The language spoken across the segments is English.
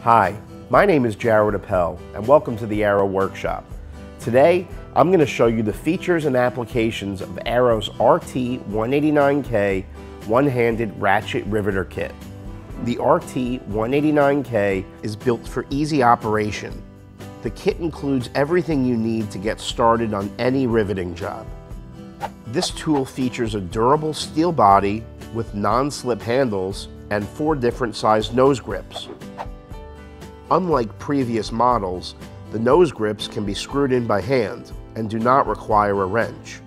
Hi, my name is Jared Appel and welcome to the Arrow Workshop. Today, I'm going to show you the features and applications of Arrow's RT189K One-Handed Ratchet Riveter Kit. The RT189K is built for easy operation. The kit includes everything you need to get started on any riveting job. This tool features a durable steel body with non-slip handles and 4 different sized nose grips. Unlike previous models, the nose grips can be screwed in by hand and do not require a wrench.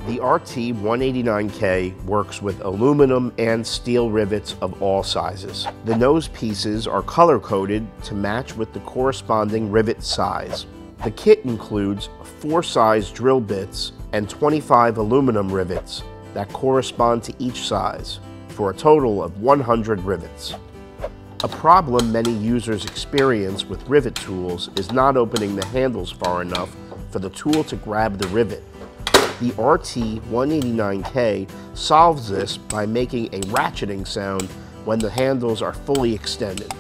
The RT189K works with aluminum and steel rivets of all sizes. The nose pieces are color-coded to match with the corresponding rivet size. The kit includes 4 size drill bits and 25 aluminum rivets that correspond to each size, for a total of 100 rivets. A problem many users experience with rivet tools is not opening the handles far enough for the tool to grab the rivet. The RT189K solves this by making a ratcheting sound when the handles are fully extended.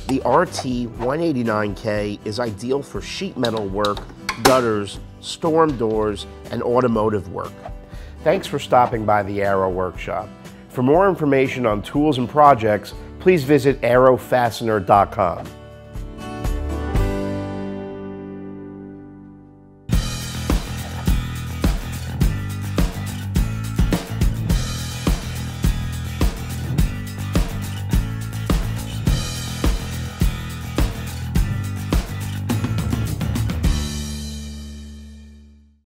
The RT189K is ideal for sheet metal work, gutters, storm doors, and automotive work. Thanks for stopping by the Arrow Workshop. For more information on tools and projects, please visit arrowfastener.com.